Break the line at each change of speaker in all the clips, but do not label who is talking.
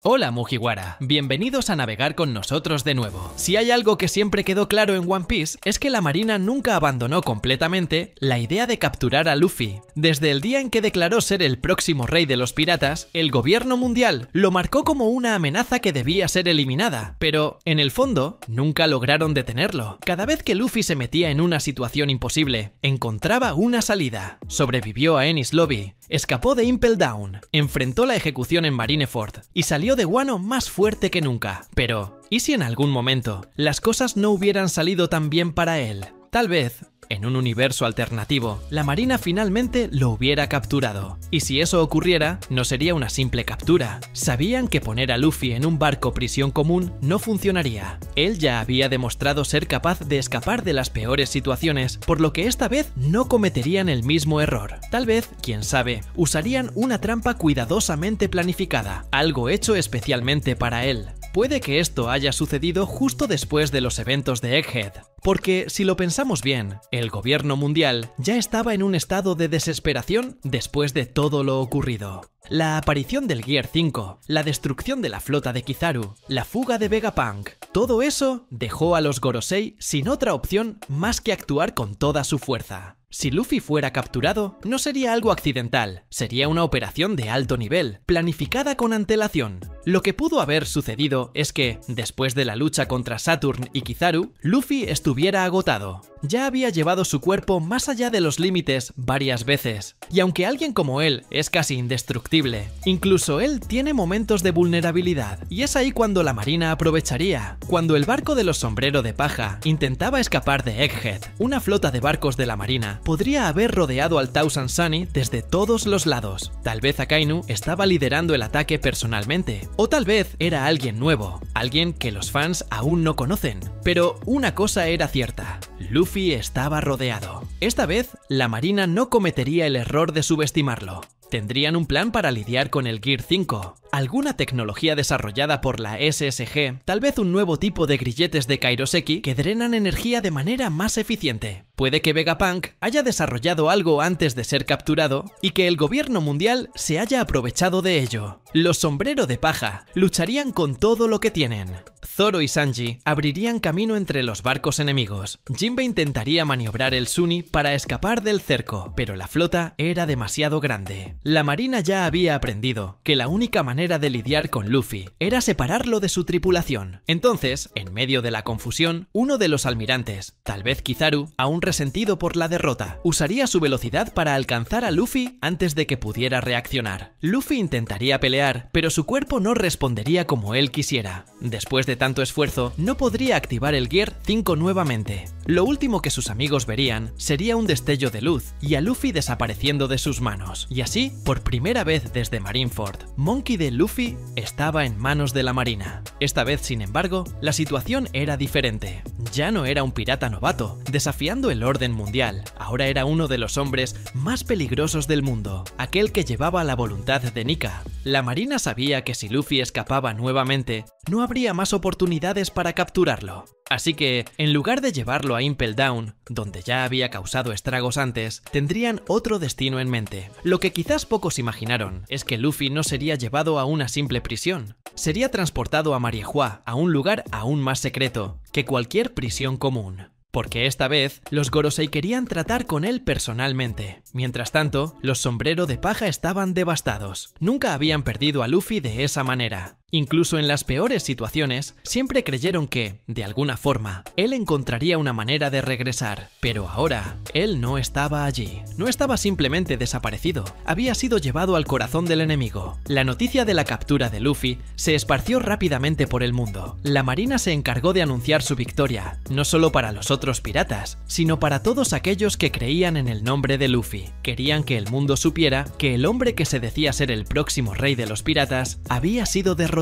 Hola Mugiwara, bienvenidos a navegar con nosotros de nuevo. Si hay algo que siempre quedó claro en One Piece es que la marina nunca abandonó completamente la idea de capturar a Luffy. Desde el día en que declaró ser el próximo rey de los piratas, el gobierno mundial lo marcó como una amenaza que debía ser eliminada, pero en el fondo nunca lograron detenerlo. Cada vez que Luffy se metía en una situación imposible, encontraba una salida. Sobrevivió a Enies Lobby, escapó de Impel Down, enfrentó la ejecución en Marineford y salió de Wano más fuerte que nunca. Pero, ¿y si en algún momento las cosas no hubieran salido tan bien para él? Tal vez, en un universo alternativo, la marina finalmente lo hubiera capturado. Y si eso ocurriera, no sería una simple captura. Sabían que poner a Luffy en un barco prisión común no funcionaría. Él ya había demostrado ser capaz de escapar de las peores situaciones, por lo que esta vez no cometerían el mismo error. Tal vez, quién sabe, usarían una trampa cuidadosamente planificada, algo hecho especialmente para él. Puede que esto haya sucedido justo después de los eventos de Egghead, porque si lo pensamos bien, el gobierno mundial ya estaba en un estado de desesperación después de todo lo ocurrido. La aparición del Gear 5, la destrucción de la flota de Kizaru, la fuga de Vegapunk, todo eso dejó a los Gorosei sin otra opción más que actuar con toda su fuerza. Si Luffy fuera capturado, no sería algo accidental, sería una operación de alto nivel, planificada con antelación. Lo que pudo haber sucedido es que, después de la lucha contra Saturn y Kizaru, Luffy estuviera agotado. Ya había llevado su cuerpo más allá de los límites varias veces, y aunque alguien como él es casi indestructible, incluso él tiene momentos de vulnerabilidad, y es ahí cuando la marina aprovecharía. Cuando el barco de los Sombrero de Paja intentaba escapar de Egghead, una flota de barcos de la marina podría haber rodeado al Thousand Sunny desde todos los lados. Tal vez Akainu estaba liderando el ataque personalmente, o tal vez era alguien nuevo, alguien que los fans aún no conocen. Pero una cosa era cierta, Luffy estaba rodeado. Esta vez, la marina no cometería el error de subestimarlo. Tendrían un plan para lidiar con el Gear 5, alguna tecnología desarrollada por la SSG, tal vez un nuevo tipo de grilletes de Kairoseki que drenan energía de manera más eficiente. Puede que Vegapunk haya desarrollado algo antes de ser capturado y que el gobierno mundial se haya aprovechado de ello. Los Sombrero de Paja lucharían con todo lo que tienen. Zoro y Sanji abrirían camino entre los barcos enemigos. Jinbe intentaría maniobrar el Sunny para escapar del cerco, pero la flota era demasiado grande. La marina ya había aprendido que la única manera de lidiar con Luffy era separarlo de su tripulación. Entonces, en medio de la confusión, uno de los almirantes, tal vez Kizaru, aún resentido por la derrota, usaría su velocidad para alcanzar a Luffy antes de que pudiera reaccionar. Luffy intentaría pelear, pero su cuerpo no respondería como él quisiera. Después de tanto esfuerzo, no podría activar el Gear 5 nuevamente. Lo último que sus amigos verían sería un destello de luz y a Luffy desapareciendo de sus manos. Y así, por primera vez desde Marineford, Monkey D. Luffy estaba en manos de la marina. Esta vez, sin embargo, la situación era diferente. Ya no era un pirata novato, desafiando el orden mundial. Ahora era uno de los hombres más peligrosos del mundo, aquel que llevaba la voluntad de Nika. La marina sabía que si Luffy escapaba nuevamente, no habría más oportunidades para capturarlo. Así que, en lugar de llevarlo a Impel Down, donde ya había causado estragos antes, tendrían otro destino en mente. Lo que quizás pocos imaginaron es que Luffy no sería llevado a una simple prisión. Sería transportado a Mariehua, a un lugar aún más secreto que cualquier prisión común. Porque esta vez, los Gorosei querían tratar con él personalmente. Mientras tanto, los Sombrero de Paja estaban devastados. Nunca habían perdido a Luffy de esa manera. Incluso en las peores situaciones, siempre creyeron que, de alguna forma, él encontraría una manera de regresar. Pero ahora, él no estaba allí. No estaba simplemente desaparecido. Había sido llevado al corazón del enemigo. La noticia de la captura de Luffy se esparció rápidamente por el mundo. La marina se encargó de anunciar su victoria, no solo para los otros piratas, sino para todos aquellos que creían en el nombre de Luffy. Querían que el mundo supiera que el hombre que se decía ser el próximo rey de los piratas había sido derrotado.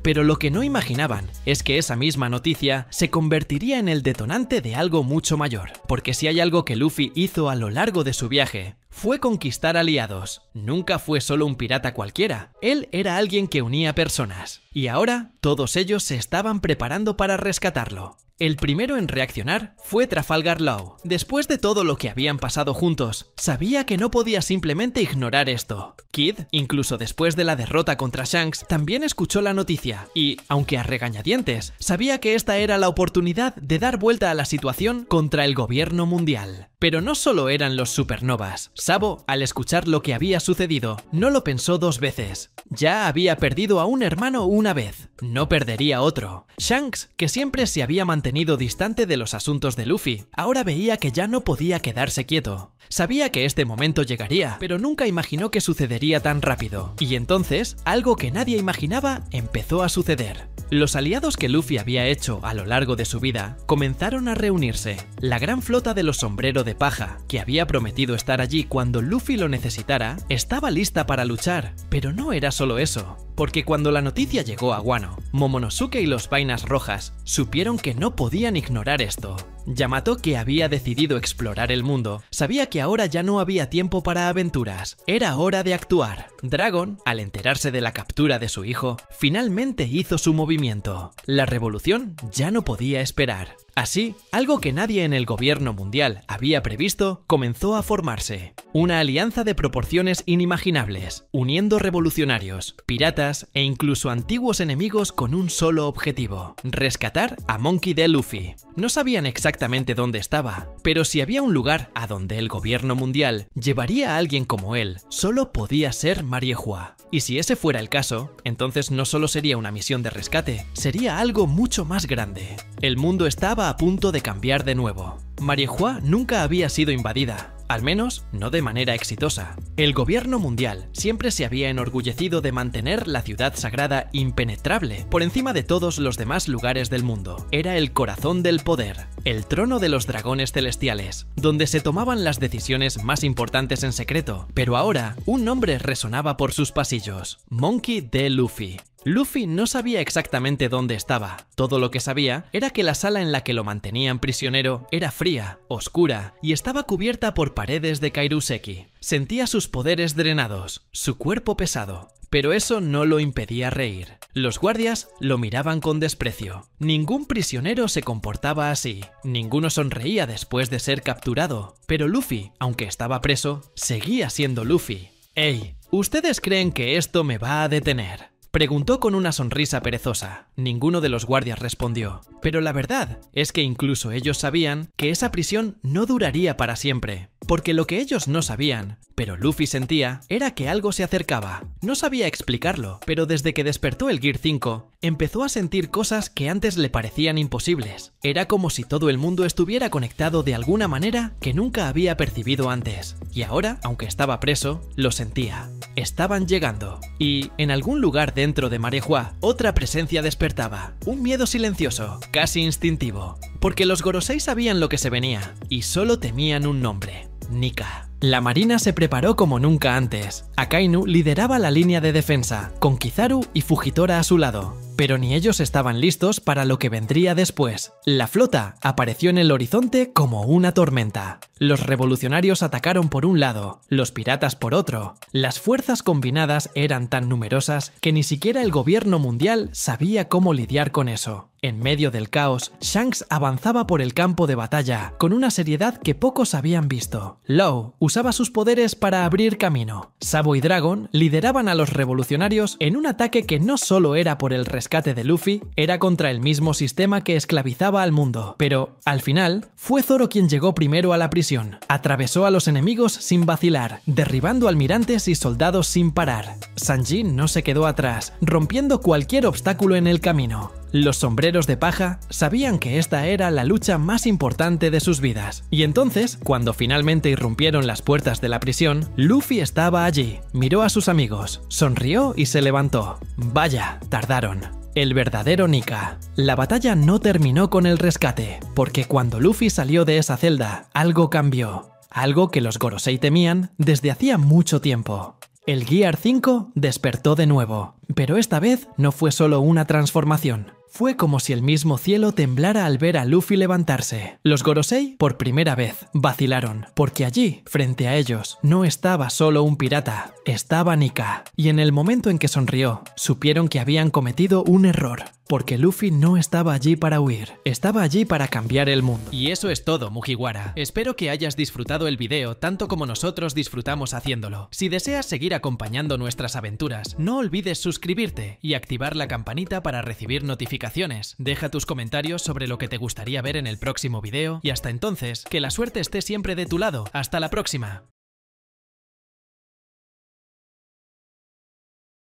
Pero lo que no imaginaban es que esa misma noticia se convertiría en el detonante de algo mucho mayor. Porque si hay algo que Luffy hizo a lo largo de su viaje, fue conquistar aliados. Nunca fue solo un pirata cualquiera. Él era alguien que unía personas. Y ahora, todos ellos se estaban preparando para rescatarlo. El primero en reaccionar fue Trafalgar Law. Después de todo lo que habían pasado juntos, sabía que no podía simplemente ignorar esto. Kidd, incluso después de la derrota contra Shanks, también escuchó la noticia y, aunque a regañadientes, sabía que esta era la oportunidad de dar vuelta a la situación contra el gobierno mundial. Pero no solo eran los supernovas. Sabo, al escuchar lo que había sucedido, no lo pensó dos veces. Ya había perdido a un hermano una vez, no perdería otro. Shanks, que siempre se había mantenido distante de los asuntos de Luffy, ahora veía que ya no podía quedarse quieto. Sabía que este momento llegaría, pero nunca imaginó que sucedería tan rápido. Y entonces, algo que nadie imaginaba empezó a suceder. Los aliados que Luffy había hecho a lo largo de su vida comenzaron a reunirse. La gran flota de los Sombrero de Paja, que había prometido estar allí cuando Luffy lo necesitara, estaba lista para luchar. Pero no era solo eso, porque cuando la noticia llegó a Wano, Momonosuke y los Vainas Rojas supieron que no podían ignorar esto. Yamato, que había decidido explorar el mundo, sabía que ahora ya no había tiempo para aventuras. Era hora de actuar. Dragon, al enterarse de la captura de su hijo, finalmente hizo su movimiento. La revolución ya no podía esperar. Así, algo que nadie en el gobierno mundial había previsto comenzó a formarse. Una alianza de proporciones inimaginables, uniendo revolucionarios, piratas e incluso antiguos enemigos con un solo objetivo: rescatar a Monkey D. Luffy. No sabían exactamente dónde estaba, pero si había un lugar a donde el gobierno mundial llevaría a alguien como él, solo podía ser Mariehua. Y si ese fuera el caso, entonces no solo sería una misión de rescate, sería algo mucho más grande. El mundo estaba a punto de cambiar de nuevo. Mariehua nunca había sido invadida, al menos no de manera exitosa. El gobierno mundial siempre se había enorgullecido de mantener la ciudad sagrada impenetrable por encima de todos los demás lugares del mundo. Era el corazón del poder, el trono de los dragones celestiales, donde se tomaban las decisiones más importantes en secreto. Pero ahora, un nombre resonaba por sus pasillos: Monkey D. Luffy. Luffy no sabía exactamente dónde estaba. Todo lo que sabía era que la sala en la que lo mantenían prisionero era fría, oscura y estaba cubierta por paredes de kairoseki. Sentía sus poderes drenados, su cuerpo pesado. Pero eso no lo impedía reír. Los guardias lo miraban con desprecio. Ningún prisionero se comportaba así. Ninguno sonreía después de ser capturado. Pero Luffy, aunque estaba preso, seguía siendo Luffy. «Hey, ¿ustedes creen que esto me va a detener?», preguntó con una sonrisa perezosa. Ninguno de los guardias respondió. Pero la verdad es que incluso ellos sabían que esa prisión no duraría para siempre. Porque lo que ellos no sabían, pero Luffy sentía, era que algo se acercaba. No sabía explicarlo, pero desde que despertó el Gear 5, empezó a sentir cosas que antes le parecían imposibles. Era como si todo el mundo estuviera conectado de alguna manera que nunca había percibido antes. Y ahora, aunque estaba preso, lo sentía. Estaban llegando. Y, en algún lugar dentro de Mariehua, otra presencia despertaba. Un miedo silencioso, casi instintivo. Porque los Gorosei sabían lo que se venía, y solo temían un nombre: Nika. La marina se preparó como nunca antes. Akainu lideraba la línea de defensa, con Kizaru y Fujitora a su lado. Pero ni ellos estaban listos para lo que vendría después. La flota apareció en el horizonte como una tormenta. Los revolucionarios atacaron por un lado, los piratas por otro. Las fuerzas combinadas eran tan numerosas que ni siquiera el gobierno mundial sabía cómo lidiar con eso. En medio del caos, Shanks avanzaba por el campo de batalla con una seriedad que pocos habían visto. Law usaba sus poderes para abrir camino. Sabo y Dragon lideraban a los revolucionarios en un ataque que no solo era por el rescate de Luffy, era contra el mismo sistema que esclavizaba al mundo. Pero, al final, fue Zoro quien llegó primero a la prisión. Atravesó a los enemigos sin vacilar, derribando almirantes y soldados sin parar. Sanji no se quedó atrás, rompiendo cualquier obstáculo en el camino. Los Sombreros de Paja sabían que esta era la lucha más importante de sus vidas. Y entonces, cuando finalmente irrumpieron las puertas de la prisión, Luffy estaba allí. Miró a sus amigos, sonrió y se levantó. Vaya, tardaron. El verdadero Nika. La batalla no terminó con el rescate, porque cuando Luffy salió de esa celda, algo cambió. Algo que los Gorosei temían desde hacía mucho tiempo. El Gear 5 despertó de nuevo, pero esta vez no fue solo una transformación. Fue como si el mismo cielo temblara al ver a Luffy levantarse. Los Gorosei, por primera vez, vacilaron, porque allí, frente a ellos, no estaba solo un pirata, estaba Nika. Y en el momento en que sonrió, supieron que habían cometido un error. Porque Luffy no estaba allí para huir, estaba allí para cambiar el mundo. Y eso es todo, Mugiwara. Espero que hayas disfrutado el video tanto como nosotros disfrutamos haciéndolo. Si deseas seguir acompañando nuestras aventuras, no olvides suscribirte y activar la campanita para recibir notificaciones. Deja tus comentarios sobre lo que te gustaría ver en el próximo video y hasta entonces, que la suerte esté siempre de tu lado. ¡Hasta la próxima!